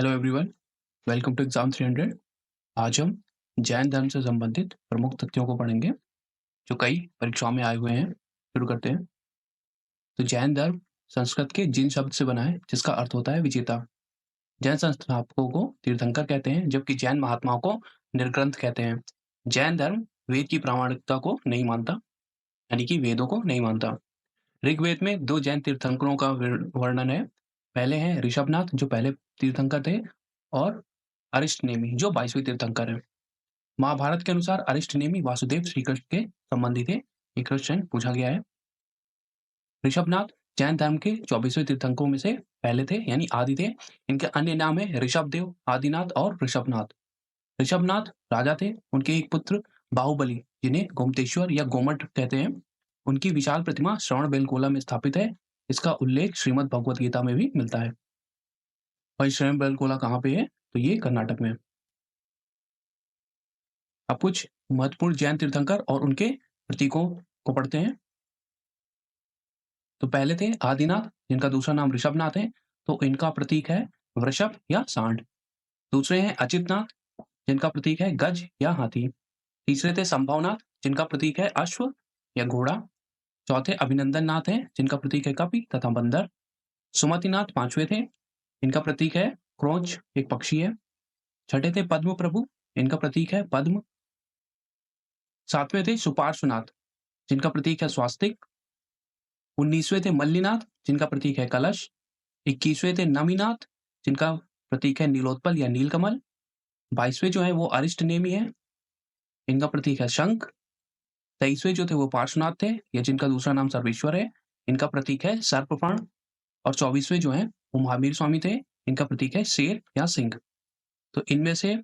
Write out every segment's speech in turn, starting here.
Hello everyone, welcome to exam 300। आज हम जैन धर्म से संबंधित प्रमुख तथ्यों को पढ़ेंगे जो कई परीक्षाओं में आए हुए हैं। शुरू करते हैं। तो जैन धर्म संस्कृत के जिन शब्द से बना है जिसका अर्थ होता है विजेता। जैन संस्थापकों को तीर्थंकर कहते हैं जबकि जैन महात्माओं को निर्ग्रंथ कहते हैं। जैन धर्म वेद की प्रामाणिकता को नहीं मानता, यानी कि वेदों को नहीं मानता। ऋग्वेद में दो जैन तीर्थंकरों का वर्णन है। पहले हैं ऋषभनाथ जो पहले तीर्थंकर थे, और अरिष्टनेमी जो 22वें तीर्थंकर है। महाभारत के अनुसार अरिष्टनेमी वासुदेव श्री कृष्ण के संबंधी थे। ये क्वेश्चन पूछा गया है। ऋषभनाथ जैन धर्म के 24वें तीर्थंकरों में से पहले थे, यानी आदि थे। इनके अन्य नाम है ऋषभदेव, आदिनाथ और ऋषभनाथ। ऋषभनाथ राजा थे। उनके एक पुत्र बाहुबली, जिन्हें गोमतेश्वर या गोमट कहते हैं, उनकी विशाल प्रतिमा श्रवण बेलगोला में स्थापित है। इसका उल्लेख श्रीमद् भगवत गीता में भी मिलता है। और श्रवण बेलगोला कहाँ पे है? तो ये कर्नाटक में। अब कुछ महत्वपूर्ण जैन तीर्थंकर और उनके प्रतीकों को पढ़ते हैं। तो पहले थे आदिनाथ, जिनका दूसरा नाम ऋषभनाथ है। तो इनका प्रतीक है वृषभ या सांड। दूसरे हैं अचितनाथ, जिनका प्रतीक है गज या हाथी। तीसरे थे संभवनाथ, जिनका प्रतीक है अश्व या घोड़ा। चौथे अभिनंदन नाथ हैं, जिनका प्रतीक है कपि तथा बंदर। सुमतिनाथ पांचवे थे, इनका प्रतीक है क्रोंच, एक पक्षी है। छठे थे पद्म प्रभु, इनका प्रतीक है पद्म। सातवें थे सुपार्श्वनाथ, जिनका प्रतीक है स्वास्तिक। 19वें थे मल्लीनाथ, जिनका प्रतीक है कलश। 21वें थे नमीनाथ, जिनका प्रतीक है नीलोत्पल या नीलकमल। 22वें जो है वो अरिष्टनेमी है, इनका प्रतीक है शंख। 23वें जो थे वो पार्श्वनाथ थे, या जिनका दूसरा नाम सर्वेश्वर है, इनका प्रतीक है सर्पफण। और 24वें जो है वो महावीर स्वामी थे, इनका प्रतीक है शेर या सिंह। तो इनमें से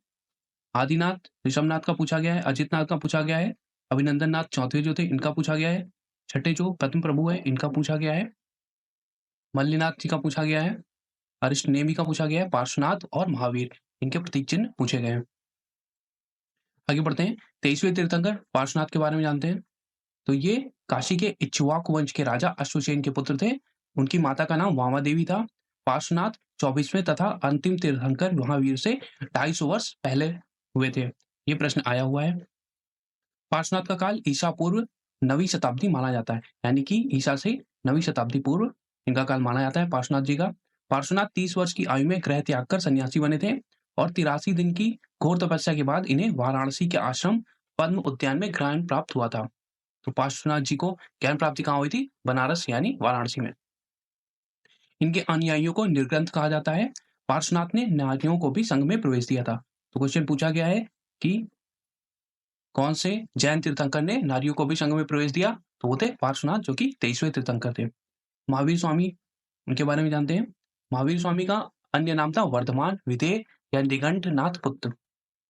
आदिनाथ ऋषभनाथ का पूछा गया है, अजितनाथ का पूछा गया है, अभिनंदन नाथ चौथे जो थे इनका पूछा गया है, छठे जो पद्म प्रभु है इनका पूछा गया है, मल्लीनाथ जी का पूछा गया है, अरिष्टनेमी का पूछा गया है, पार्श्वनाथ और महावीर इनके प्रतीक चिन्ह पूछे गए हैं। आगे बढ़ते हैं। 23वें तीर्थंकर पार्श्वनाथ के बारे में जानते हैं। तो ये काशी के इक्ष्वाकु वंश के राजा अश्वसेन के पुत्र थे। उनकी माता का नाम वामा देवी था। पार्श्वनाथ 24वें तथा अंतिम तीर्थंकर महावीर से 250 वर्ष पहले हुए थे। ये प्रश्न आया हुआ है। पार्श्वनाथ का काल ईसा पूर्व 9वीं शताब्दी माना जाता है, यानी कि ईसा से 9वीं शताब्दी पूर्व इनका काल माना जाता है पार्श्वनाथ जी का। पार्श्वनाथ 30 वर्ष की आयु में गृह त्याग कर सन्यासी बने थे, और 83 दिन की घोर तपस्या के बाद इन्हें वाराणसी के आश्रम पद्म उद्यान में ज्ञान प्राप्त हुआ था। तो पार्श्वनाथ जी को ज्ञान प्राप्ति कहाँ हुई थी? बनारस यानी वाराणसी में। इनके अनुयायियों को निर्ग्रंथ कहा जाता है। पार्श्वनाथ ने नारियों को भी संघ में प्रवेश दिया था। तो क्वेश्चन पूछा गया है कि कौन से जैन तीर्थंकर ने नारियों को भी संघ में प्रवेश दिया? तो वो थे पार्श्वनाथ, जो कि 23वें तीर्थंकर थे। महावीर स्वामी, उनके बारे में जानते हैं। महावीर स्वामी का अन्य नाम था वर्धमान, विदेह या निघंट नाथ पुत्र।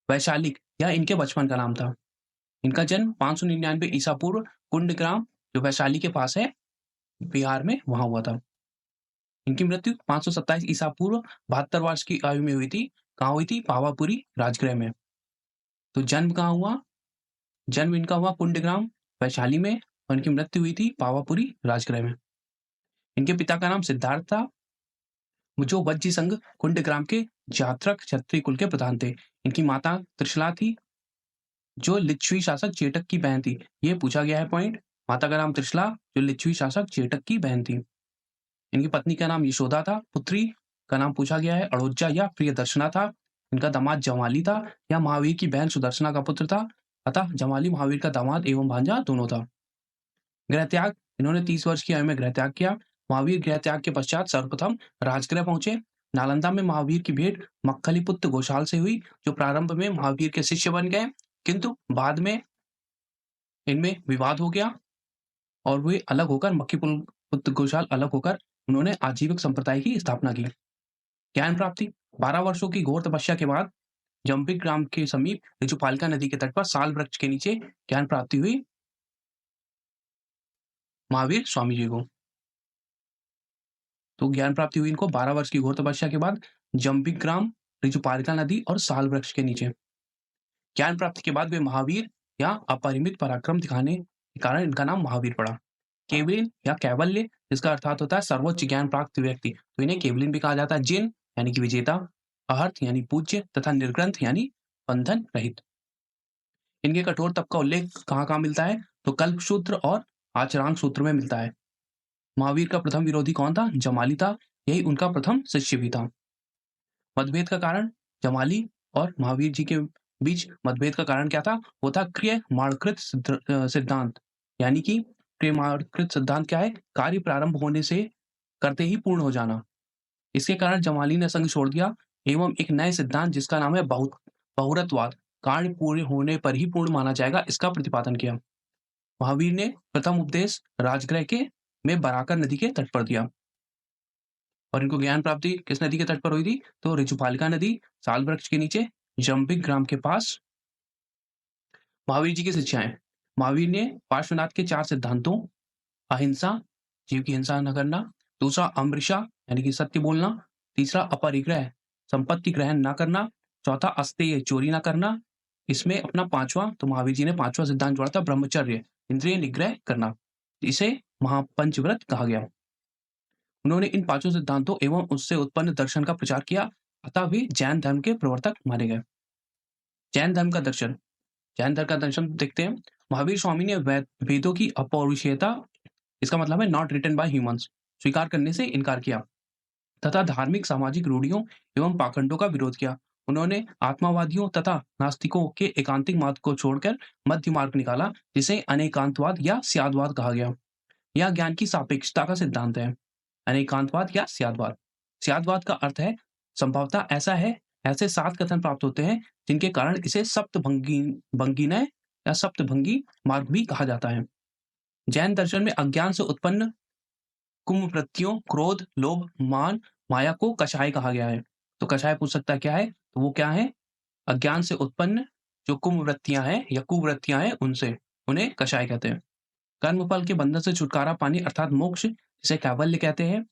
वैशालिक या इनके बचपन का नाम था। इनका जन्म 599 ईसा पूर्व कुंडग्राम, जो वैशाली के पास है बिहार में, वहां हुआ था। इनकी मृत्यु 527 ईसा पूर्व 72 वर्ष की आयु में हुई थी। कहाँ हुई थी? पावापुरी राजगृह में। तो जन्म कहाँ हुआ? जन्म इनका हुआ कुंडग्राम वैशाली में, और इनकी मृत्यु हुई थी पावापुरी राजगृह में। इनके पिता का नाम सिद्धार्थ था, जो वज्जी संघ कुंडग्राम के जात्रक क्षत्रिय कुल के प्रधान थे। इनकी माता त्रिशला थी, जो लिच्छवी शासक चेटक की बहन थी। ये पूछा गया है पॉइंट। माता का नाम त्रिशला, जो लिच्छवी शासक चेटक की बहन थी। इनकी पत्नी का नाम यशोदा था। पुत्री का नाम पूछा गया है अड़ोजा या प्रियदर्शना था। इनका दामाद जमाली था, या महावीर की बहन सुदर्शना का पुत्र था। अतः जमाली महावीर का दामाद एवं भांजा दोनों था। गृह त्याग, इन्होंने 30 वर्ष की आयु में गृह त्याग किया। महावीर गृह त्याग के पश्चात सर्वप्रथम राजगृह पहुंचे। नालंदा में महावीर की भेंट मक्खलीपुत्र घोषाल से हुई, जो प्रारंभ में महावीर के शिष्य बन गए, किंतु बाद में इनमें विवाद हो गया और वे अलग होकर मक्खीपुत्र घोषाल अलग होकर उन्होंने आजीविक संप्रदाय की स्थापना की। ज्ञान प्राप्ति, 12 वर्षों की घोर तपस्या के बाद जम्बिक ग्राम के समीप ऋजुपालिका नदी के तट पर साल वृक्ष के नीचे ज्ञान प्राप्ति हुई महावीर स्वामी जी को। तो ज्ञान प्राप्ति हुई इनको 12 वर्ष की घोर तपस्या के बाद जम्बिक ग्राम, ऋजुपालिका नदी और साल वृक्ष के नीचे। ज्ञान प्राप्ति के बाद वे महावीर या अपरिमित पराक्रम दिखाने के कारण इनका नाम महावीर पड़ा। केवलिन या कैवल्य, जिसका अर्थात होता है सर्वोच्च ज्ञान प्राप्त व्यक्ति, तो इन्हें केवलिन भी कहा जाता है। जिन यानी कि विजेता, अहर्त यानी पूज्य तथा निर्ग्रंथ यानी बंधन रहित। इनके कठोर तप का उल्लेख कहाँ मिलता है? तो कल्प सूत्र और आचरांक सूत्र में मिलता है। महावीर का प्रथम विरोधी कौन था? जमाली था। यही उनका प्रथम शिष्य भी था। मतभेद का कारण जमाली और महावीर जी के बीच मतभेद का कारण क्या था? वो था क्रियमाणकृत सिद्धांत। यानी कि क्रियमाणकृत सिद्धांत क्या है? कार्य प्रारंभ होने से करते ही पूर्ण हो जाना। इसके कारण जमाली ने संग छोड़ दिया एवं एक नए सिद्धांत जिसका नाम है बहुरत्ववाद, कार्य पूरे होने पर ही पूर्ण माना जाएगा, इसका प्रतिपादन किया। महावीर ने प्रथम उपदेश राजगृह के में बराकर नदी के तट पर दिया और इनको ज्ञान प्राप्ति किस नदी के तट पर हुई थी? तो ऋजुपालिका नदी, साल वृक्ष के नीचे, जम्बिक ग्राम के पास। महावीर जी की शिक्षाएं। महावीर ने पार्श्वनाथ के 4 सिद्धांतों, अहिंसा, जीव की हिंसा न करना, दूसरा अमृषा यानी कि सत्य बोलना, तीसरा अपरिग्रह, संपत्ति ग्रहण न करना, चौथा अस्तेय, चोरी न करना। इसमें अपना 5वां, तो महावीर जी ने 5वां सिद्धांत जोड़ा था ब्रह्मचर्य, इंद्रिय निग्रह करना। इसे महापंचव्रत कहा गया। उन्होंने इन 5 सिद्धांतों एवं उससे उत्पन्न दर्शन का प्रचार किया, अतः वे जैन धर्म के प्रवर्तक माने गए। जैन धर्म का दर्शन। जैन धर्म का दर्शन देखते हैं। महावीर स्वामी ने वेदों की अपौरुषेयता, इसका मतलब है नॉट रिटन बाय ह्यूमंस, स्वीकार करने से इनकार किया तथा धार्मिक सामाजिक रूढ़ियों एवं पाखंडों का विरोध किया। उन्होंने आत्मावादियों तथा नास्तिकों के एकांतिक मार्ग को छोड़कर मध्य मार्ग निकाला, जिसे अनेकांतवाद या स्यादवाद कहा गया। यह ज्ञान की सापेक्षता का सिद्धांत है। अनेकांतवाद या स्यादवाद। स्यादवाद का अर्थ है संभवतः ऐसा है, ऐसे 7 कथन प्राप्त होते हैं जिनके कारण इसे सप्तभंगीनय या सप्तभंगी मार्ग भी कहा जाता है। जैन दर्शन में अज्ञान से उत्पन्न कुमवृत्तियों, क्रोध, लोभ, मान, माया को कषाय कहा गया है। तो कषाय पूछ सकता है क्या है? तो वो क्या है? अज्ञान से उत्पन्न जो कुमवृत्तियां हैं या कुवृत्तियां हैं उनसे, उन्हें कषाय कहते हैं। कर्मफल के बंधन से छुटकारा पाने अर्थात मोक्ष, जिसे कैवल्य कहते हैं,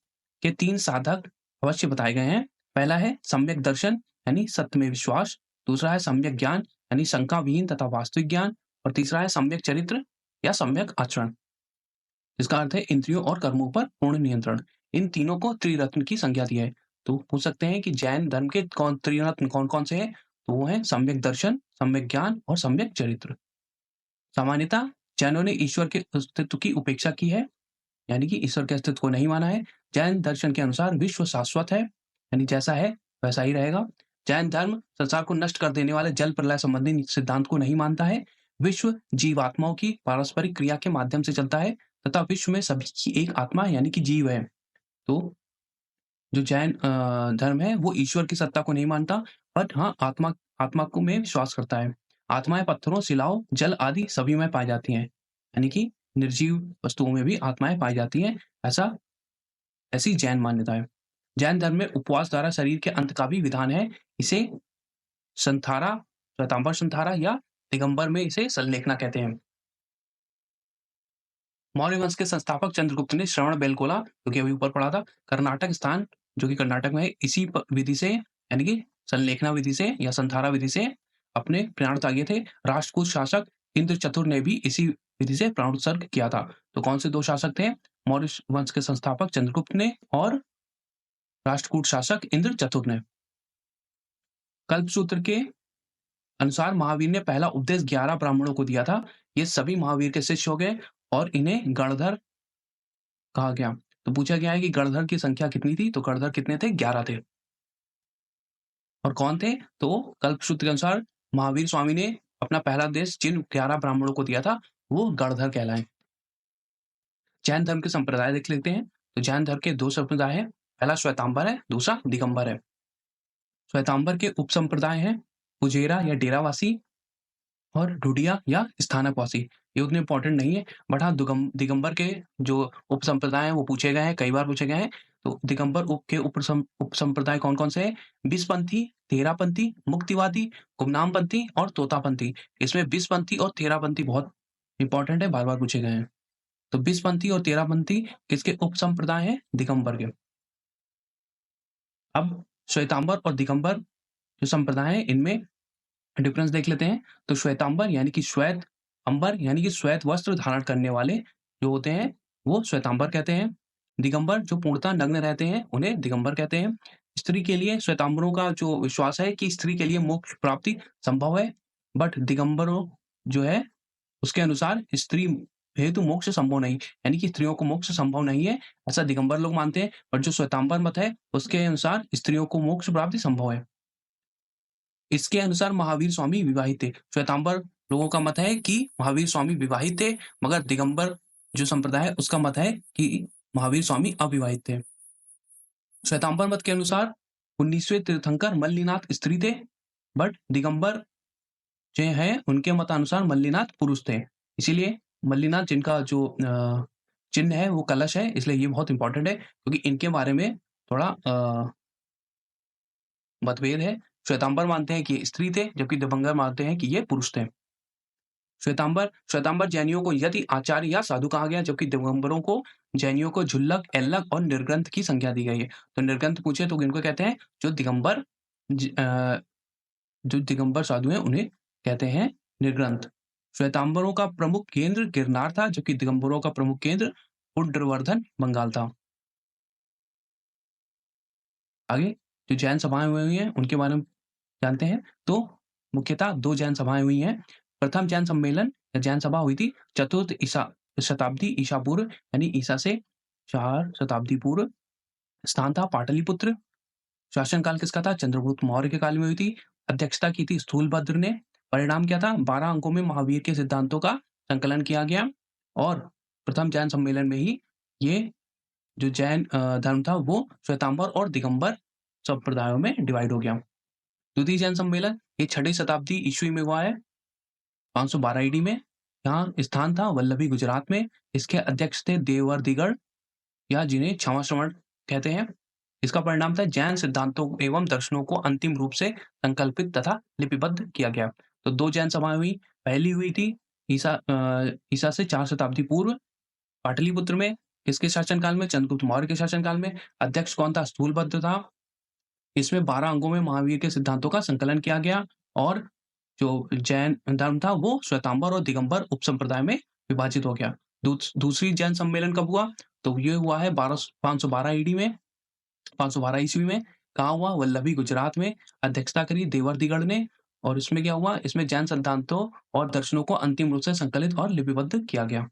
के 3 साधक अवश्य बताए गए हैं। पहला है सम्यक दर्शन यानी सत्य में विश्वास, दूसरा है सम्यक ज्ञान यानी शंका विहीन तथा वास्तविक ज्ञान, और तीसरा है सम्यक चरित्र या सम्यक आचरण, इसका अर्थ है इंद्रियों और कर्मों पर पूर्ण नियंत्रण। इन तीनों को त्रिरत्न की संज्ञा दी है। तो पूछ सकते हैं कि जैन धर्म के त्रिरत्न कौन कौन से हैं? तो वो है सम्यक दर्शन, सम्यक ज्ञान और सम्यक चरित्र। सामान्यतः जैनों ने ईश्वर के अस्तित्व की उपेक्षा की है, यानी कि ईश्वर के अस्तित्व को नहीं माना है। जैन दर्शन के अनुसार विश्व शाश्वत है, यानी जैसा है वैसा ही रहेगा। जैन धर्म संसार को नष्ट कर देने वाले जल प्रलय संबंधी सिद्धांत को नहीं मानता है। विश्व जीवात्माओं की पारस्परिक क्रिया के माध्यम से चलता है तथा विश्व में सभी की एक आत्मा यानी कि जीव है। तो जो जैन धर्म है वो ईश्वर की सत्ता को नहीं मानता, बट हाँ आत्मा को में विश्वास करता है। आत्माएं पत्थरों, शिलाओं, जल आदि सभी में पाई जाती हैं, यानी कि निर्जीव वस्तुओं में भी आत्माएं पाई जाती हैं। ऐसी जैन मान्यता है। जैन धर्म में उपवास द्वारा शरीर के अंत का भी विधान है। इसे संथारा, श्वेतांबर संथारा या दिगंबर में इसे संलेखना कहते हैं। मौर्य वंश के संस्थापक चंद्रगुप्त ने श्रवण बेलगोला, जो कि अभी ऊपर पढ़ा था, कर्नाटक स्थान जो कि कर्नाटक में है, इसी विधि से यानी कि संलेखना विधि से या संथारा विधि से अपने प्राण त्यागे थे। राष्ट्रकूट शासक इंद्र चतुर ने भी इसी विधि से प्राण उत्सर्ग किया था। तो कौन से 2 शासक थे? मौर्य वंश के संस्थापक चंद्रगुप्त ने और राष्ट्रकूट शासक इंद्र चतुर ने। कल्पसूत्र के अनुसार महावीर ने पहला उपदेश 11 ब्राह्मणों को दिया था। ये सभी महावीर के शिष्य हो गए और इन्हें गणधर कहा गया। तो पूछा गया है कि गणधर की संख्या कितनी थी? तो गणधर कितने थे? 11 थे। और कौन थे? तो कल्पसूत्र के अनुसार महावीर स्वामी ने अपना पहला उपदेश जिन 11 ब्राह्मणों को दिया था वो गणधर कहलाए। जैन धर्म के संप्रदाय देख लेते हैं। तो जैन धर्म के 2 संप्रदाय हैं। पहला श्वेतांबर है, दूसरा दिगंबर है। श्वेतांबर के उपसंप्रदाय हैं पुजेरा या डेरावासी और ढूडिया या स्थानकवासी। ये उतने इंपॉर्टेंट नहीं है, बट हाँ दिगंबर के जो उपसंप्रदाय हैं वो पूछे गए हैं, कई बार पूछे गए हैं। तो दिगंबर के उपसंप्रदाय कौन कौन से हैं? बिसपंथी, तेरापंथी, मुक्तिवादी, गुमनामपंथी और तोतापंथी। इसमें बिसपंथी और तेरापंथी बहुत इंपॉर्टेंट है, बार बार पूछे गए हैं। तो बिसपंथी और तेरापंथी किसके उपसंप्रदाय हैं? दिगंबर के। अब श्वेतांबर और दिगंबर जो संप्रदाय है इनमें डिफरेंस देख लेते हैं। तो श्वेतांबर यानी कि श्वेत, अंबर यानी कि श्वेत वस्त्र धारण करने वाले जो होते हैं वो श्वेतांबर कहते हैं। दिगंबर जो पूर्णतः नग्न रहते हैं उन्हें दिगंबर कहते हैं। स्त्री के लिए श्वेतांबरों का जो विश्वास है कि स्त्री के लिए मोक्ष प्राप्ति संभव है, बट दिगंबरों जो है उसके अनुसार स्त्री हेतु मोक्ष संभव नहीं, यानी कि स्त्रियों को मोक्ष संभव नहीं है, ऐसा दिगंबर लोग मानते हैं। और जो श्वेतांबर मत है उसके अनुसार स्त्रियों को मोक्ष प्राप्ति संभव है। इसके अनुसार महावीर स्वामी विवाहित थे। श्वेतांबर लोगों का मत है कि महावीर स्वामी विवाहित थे, मगर दिगंबर जो संप्रदाय है उसका मत है कि महावीर स्वामी अविवाहित थे। श्वेतांबर मत के अनुसार 19वें तीर्थंकर मल्लिनाथ स्त्री थे, बट दिगंबर जो है उनके मतानुसार मल्लिनाथ पुरुष थे। इसीलिए मल्लिनाथ जिनका जो चिन्ह है वो कलश है, इसलिए ये बहुत इंपॉर्टेंट है क्योंकि इनके बारे में थोड़ा मतभेद है। श्वेतांबर मानते हैं कि ये स्त्री थे, जबकि दिगंबर मानते हैं कि ये पुरुष थे। श्वेतांबर जैनियों को यति, आचार्य या साधु कहा गया, जबकि दिगंबरों को जैनियों को झुल्लक, एल्लक और निर्ग्रंथ की संज्ञा दी गई है। तो निर्ग्रंथ पूछे तो इनको कहते हैं जो दिगंबर साधु हैं उन्हें कहते हैं निर्ग्रंथ। श्वेतांबरों का प्रमुख केंद्र गिरनार था, जबकि दिगंबरों का प्रमुख केंद्र पुंड्रवर्धन बंगाल था। आगे जो जैन सभाएं हुई हैं उनके बारे में जानते हैं। तो मुख्यतः 2 जैन सभाएं हुई हैं। प्रथम जैन सम्मेलन या जैन सभा हुई थी 4th शताब्दी ईसा पूर्व, यानी ईसा से 4 शताब्दी पूर्व। स्थान था पाटलिपुत्र। शासनकाल किसका था? चंद्रगुप्त मौर्य के काल में हुई थी। अध्यक्षता की थी स्थूलभद्र ने। परिणाम क्या था? 12 अंकों में महावीर के सिद्धांतों का संकलन किया गया और प्रथम जैन सम्मेलन में ही ये जो जैन धर्म था वो श्वेतांबर और दिगंबर संप्रदायों में डिवाइड हो गया। द्वितीय जैन सम्मेलन ये 6ठी शताब्दी ईस्वी में हुआ है, 512 ईडी में। यहाँ स्थान था वल्लभी, गुजरात में। इसके अध्यक्ष थे देवर्दिगढ़, या जिन्हें क्षमा श्रवण कहते हैं। इसका परिणाम था जैन सिद्धांतों एवं दर्शनों को अंतिम रूप से संकल्पित तथा लिपिबद्ध किया गया। तो 2 जैन सभाएं हुई। पहली हुई थी ईसा से 4 शताब्दी पूर्व पाटलिपुत्र में। किसके शासनकाल में? चंद्रगुप्त मौर्य के शासनकाल में। अध्यक्ष कौन था? स्थूलभद्र था। इसमें 12 अंगों में महावीर के सिद्धांतों का संकलन किया गया और जो जैन धर्म था वो श्वेतांबर और दिगंबर उपसंप्रदाय में विभाजित हो गया। दूसरी जैन सम्मेलन कब हुआ? तो ये हुआ है 512 ईडी में, 512 ईस्वी में। कहाँ हुआ? वल्लभी, गुजरात में। अध्यक्षता करी देवर्दिगढ़ ने। और इसमें क्या हुआ? इसमें जैन सिद्धांतों और दर्शनों को अंतिम रूप से संकलित और लिपिबद्ध किया गया।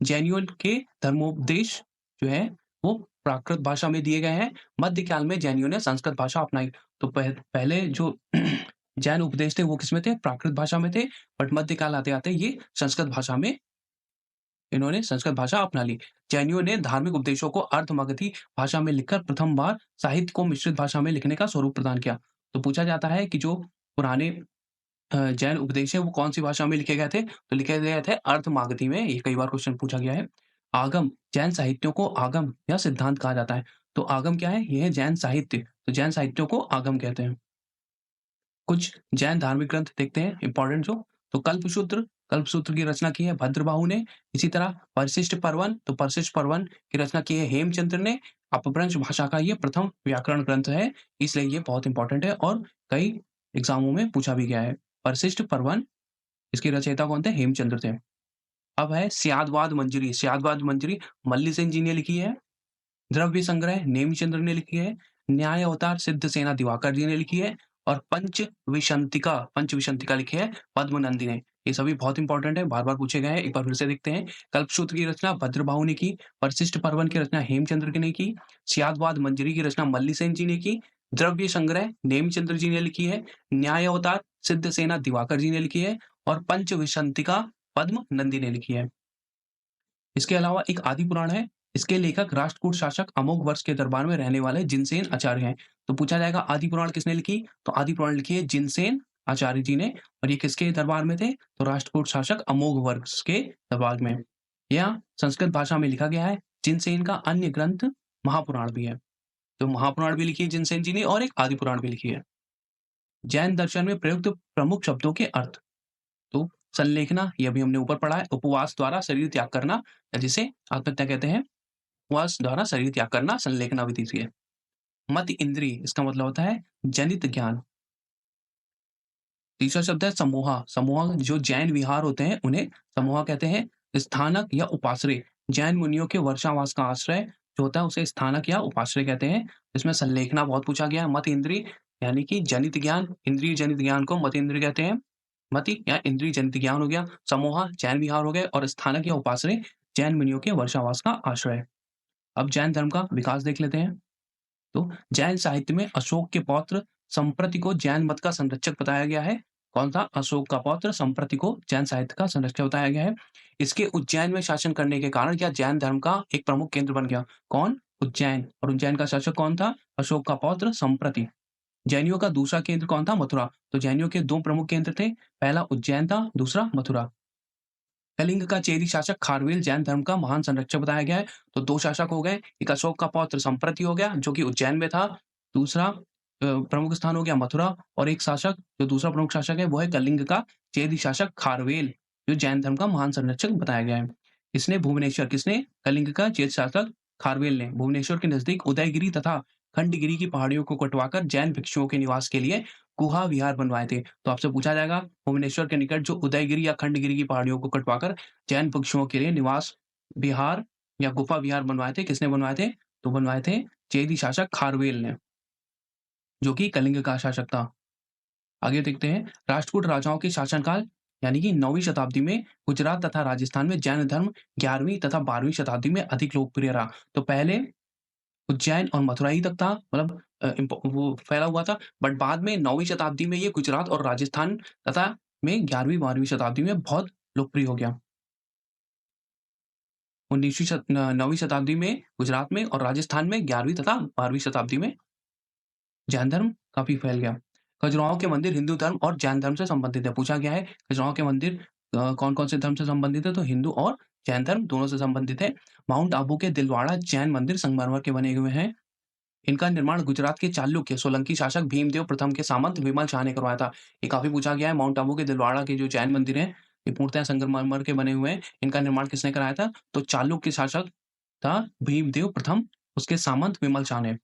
जैनियों के धर्मोपदेश जो है वो प्राकृत भाषा में दिए गए हैं। मध्यकाल में जैनियों ने संस्कृत भाषा अपनाई। तो पहले जो जैन उपदेश थे वो किसमें थे? प्राकृत भाषा में थे, बट मध्यकाल आते आते ये संस्कृत भाषा में इन्होंने संस्कृत भाषा अपना ली। जैनियों ने धार्मिक उपदेशों को अर्धमगधी भाषा में लिखकर प्रथम बार साहित्य को मिश्रित भाषा में लिखने का स्वरूप प्रदान किया। तो पूछा जाता है कि जो पुराने जैन उपदेश है वो कौन सी भाषा में लिखे गए थे? तो लिखे गए थे अर्धमागधी में। ये कई बार क्वेश्चन पूछा गया है। आगम, जैन साहित्यों को आगम या सिद्धांत कहा जाता है। तो आगम क्या है? ये है जैन साहित्य। तो जैन साहित्यों को आगम कहते हैं। कुछ जैन धार्मिक ग्रंथ देखते हैं इंपॉर्टेंट जो। तो कल्पसूत्र की रचना की है भद्रबाहु ने। इसी तरह परिशिष्ट पर्वन, तो परिशिष्ट पर्वन की रचना की है हेमचंद्र ने। अपभ्रंश भाषा का ये प्रथम व्याकरण ग्रंथ है, इसलिए ये बहुत इंपॉर्टेंट है और कई एग्जामों में पूछा भी गया है। परिशिष्ट पर्वन, इसके रचयिता कौन थे? हेमचंद्र थे। अब है स्यादवाद मंजरी। स्यादवाद मंजरी मल्लिसेन जी ने लिखी है। द्रव्य संग्रह नेमिचंद्र ने लिखी है। न्याय अवतार सिद्धसेना दिवाकर जी ने लिखी है। और पंचविशंतिका लिखी है पद्मनंदी ने। ये सभी बहुत इंपॉर्टेंट है, बार बार पूछे गए हैं। एक बार फिर से देखते हैं। कल्पसूत्र की रचना भद्रबाहु ने की। परिशिष्ट पर्वन की रचना हेमचंद्र ने की। स्यादवाद मंजरी की रचना मल्लिसेन जी ने की। द्रव्य संग्रह नेमिचंद्र जी ने लिखी है। न्याय अवतार सिद्धसेना दिवाकर जी ने लिखी है। और पंचविशंतिका पद्म नंदी ने लिखी है। इसके अलावा एक आदि पुराण है। इसके लेखक राष्ट्रकूट शासक अमोघ वर्ष के दरबार में रहने वाले जिनसेन आचार्य हैं। तो पूछा जाएगा आदि पुराण किसने लिखी? तो आदि पुराण लिखी है जिनसेन आचार्य जी ने। और ये किसके दरबार में थे? तो राष्ट्रकूट शासक अमोघ वर्ष के दरबार में। यह संस्कृत भाषा में लिखा गया है। जिनसेन का अन्य ग्रंथ महापुराण भी है। तो महापुराण भी लिखी है जिनसेन जी ने और एक आदि पुराण भी लिखी है। जैन दर्शन में प्रयुक्त प्रमुख शब्दों के अर्थ। तो संलेखना, ये अभी हमने ऊपर पढ़ा है। उपवास द्वारा शरीर त्याग करना, जिसे आत्महत्या कहते हैं। उपवास द्वारा शरीर त्याग करना संलेखना विधि से है। मत इंद्री, इसका मतलब होता है जनित ज्ञान। तीसरा शब्द है समूहा। समूहा, जो जैन विहार होते हैं उन्हें समूहा कहते हैं। स्थानक या उपाश्रय, जैन मुनियों के वर्षावास का आश्रय। जो होता है उसे स्थानक या उपाश्रय कहते हैं। इसमें संलेखना बहुत पूछा गया है। मत इंद्रिय यानी कि जनित ज्ञान, इंद्रिय जनित ज्ञान को मत इंद्रिय कहते हैं। मति या इंद्रिय जनित ज्ञान हो गया, समूह जैन विहार हो गए और स्थानक या उपाश्रय जैन मुनियों के वर्षावास का आश्रय। अब जैन धर्म का विकास देख लेते हैं। तो जैन साहित्य में अशोक के पौत्र संप्रति को जैन मत का संरक्षक बताया गया है। कौन था? अशोक का पौत्र संप्रति को जैन साहित्य का संरक्षक बताया गया है। इसके उज्जैन में शासन करने के कारण यह जैन धर्म का एक प्रमुख केंद्र बन गया। कौन? उज्जैन। और उज्जैन का शासक कौन था? अशोक का पौत्र संप्रति। जैनियों का दूसरा केंद्र कौन था? मथुरा। तो जैनियों के दो प्रमुख केंद्र थे, पहला उज्जैन था, दूसरा मथुरा। कलिंग का चेदी शासक खारवेल जैन धर्म का महान संरक्षक बताया गया है। तो दो शासक हो गए, एक अशोक का पौत्र संप्रति हो गया जो कि उज्जैन में था, दूसरा प्रमुख स्थान हो गया मथुरा, और एक शासक जो दूसरा प्रमुख शासक है वो है कलिंग का चेदी शासक खारवेल, जो जैन धर्म का महान संरक्षक बताया गया है। इसने भुवनेश्वर, किसने? कलिंग का चेद शासक खारवेल ने भुवनेश्वर के नजदीक उदयगिरी तथा खंडगिरी की पहाड़ियों को कटवाकर जैन भिक्षुओं के निवास के लिए गुहा विहार बनवाए थे। तो आपसे पूछा जाएगा भुवनेश्वर के निकट जो उदयगिरी या खंडगिरी की पहाड़ियों को कटवाकर जैन भिक्षुओं के लिए निवास विहार या गुफा विहार बनवाए थे, किसने बनवाए थे? तो बनवाए थे चेदी शासक खारवेल ने, जो कि कलिंग का शासक था। आगे देखते हैं, राष्ट्रकूट राजाओं के शासनकाल यानी कि 9वीं शताब्दी में गुजरात तथा राजस्थान में जैन धर्म 11वीं तथा 12वीं शताब्दी में अधिक लोकप्रिय रहा। तो पहले उज्जैन और मथुरा ही तक था, मतलब वो फैला हुआ था, बट बाद में 9वीं शताब्दी में ये गुजरात और राजस्थान तथा में 11वीं 12वीं शताब्दी में बहुत लोकप्रिय हो गया। 9वीं शताब्दी में गुजरात में और राजस्थान में 11वीं तथा 12वीं शताब्दी में जैन धर्म काफी फैल गया। खजुराहो के मंदिर हिंदू धर्म और जैन धर्म से संबंधित है। पूछा गया है खजुराहो के मंदिर कौन कौन से धर्म से संबंधित है? तो हिंदू और जैन धर्म दोनों से संबंधित है। माउंट आबू के दिलवाड़ा जैन मंदिर संगमरमर के बने हुए हैं। इनका निर्माण गुजरात के चालुक्य सोलंकी शासक भीमदेव प्रथम के सामंत विमल शाह ने करवाया था। ये काफी पूछा गया है। माउंट आबू के दिलवाड़ा के जो जैन मंदिर हैं, ये पूर्णतः संगमरमर के बने हुए हैं। इनका निर्माण किसने कराया था? तो चालुक्य शासक था भीमदेव प्रथम, उसके सामंत विमल शाह ने।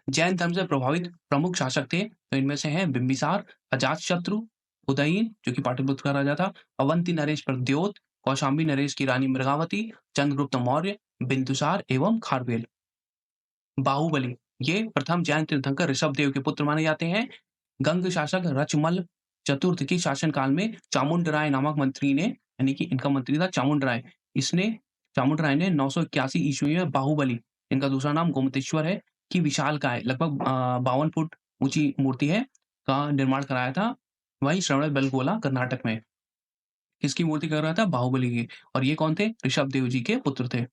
जैन धर्म से प्रभावित प्रमुख शासक थे, तो इनमें से हैं बिंबिसार, अजातशत्रु, उदयीन जो कि पाटलिपुत्र का राजा था, अवंती नरेश प्रद्योत, कौशाम्बी नरेश की रानी मृगावती, चंद्रगुप्त मौर्य, बिंदुसार एवं खारवेल। बाहुबली, ये प्रथम जैन तीर्थंकर ऋषभदेव के पुत्र माने जाते हैं। गंग शासक रचमल चतुर्थ के शासनकाल में चामुंडराय नामक मंत्री ने, यानी कि इनका मंत्री था चामुंडराय, चामुंडराय ने 981 ईस्वी में बाहुबली, इनका दूसरा नाम गोमतेश्वर है, की विशालकाय लगभग 52 फुट ऊंची मूर्ति है का निर्माण कराया था, वही श्रवणबेलगोला कर्नाटक में। किसकी मूर्ति कर रहा था? बाहुबली की। और ये कौन थे? ऋषभदेव जी के पुत्र थे।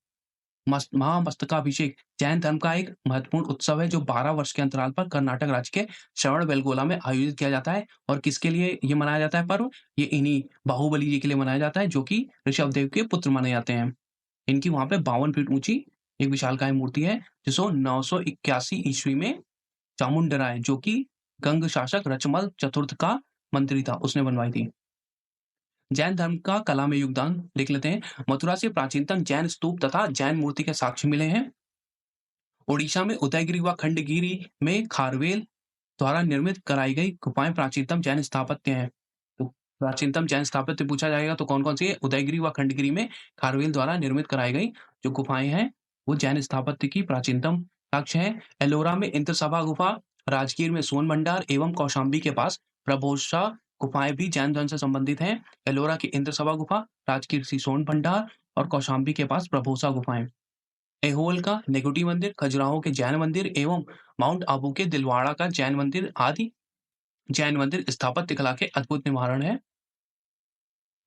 महामस्तकाभिषेक जैन धर्म का एक महत्वपूर्ण उत्सव है जो 12 वर्ष के अंतराल पर कर्नाटक राज्य के श्रवणबेलगोला में आयोजित किया जाता है। और किसके लिए ये मनाया जाता है पर्व? ये इन्हीं बाहुबली जी के लिए मनाया जाता है, जो कि ऋषभदेव के पुत्र माने जाते हैं। इनकी वहां पे 52 फीट ऊंची एक विशालकाय मूर्ति है, जिसको 981 ईस्वी में चामुंडराय, जो कि गंग शासक रचमल चतुर्थ का मंत्री था, उसने बनवाई थी। जैन धर्म का कला में योगदान देख लेते हैं। मथुरा से प्राचीनतम जैन स्तूप तथा जैन मूर्ति के साक्ष्य मिले हैं। ओडिशा में उदयगिरी व खंडगिरी में खारवेल द्वारा निर्मित कराई गई गुफाएं प्राचीनतम जैन स्थापत्य हैं। तो प्राचीनतम जैन स्थापत्य पूछा जाएगा तो कौन कौन सी है? उदयगिरी व खंडगिरी में खारवेल द्वारा निर्मित कराई गई जो गुफाएं हैं वो जैन स्थापत्य की प्राचीनतम साक्ष्य है। एलोरा में इंद्रसभा गुफा, राजगीर में सोन भंडार एवं कौशाम्बी के पास प्रभोषा गुफाएं भी जैन धर्म से संबंधित हैं। एलोरा की इंद्रसभा गुफा, राजगीर की सोन भंडार और कौशाम्बी के पास प्रभोषा गुफाएं। ऐहोल का नेगुटी मंदिर, खजुराहो के जैन मंदिर एवं माउंट आबू के दिलवाड़ा का जैन मंदिर आदि जैन मंदिर स्थापत्य कला के अद्भुत निवारण है।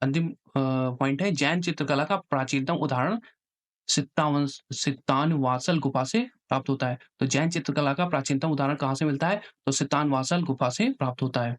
अंतिम पॉइंट है, जैन चित्रकला का प्राचीनतम उदाहरण सित्तानवासल गुफा से प्राप्त होता है। तो जैन चित्रकला का प्राचीनतम उदाहरण कहाँ से मिलता है? तो सित्तानवासल गुफा से प्राप्त होता है।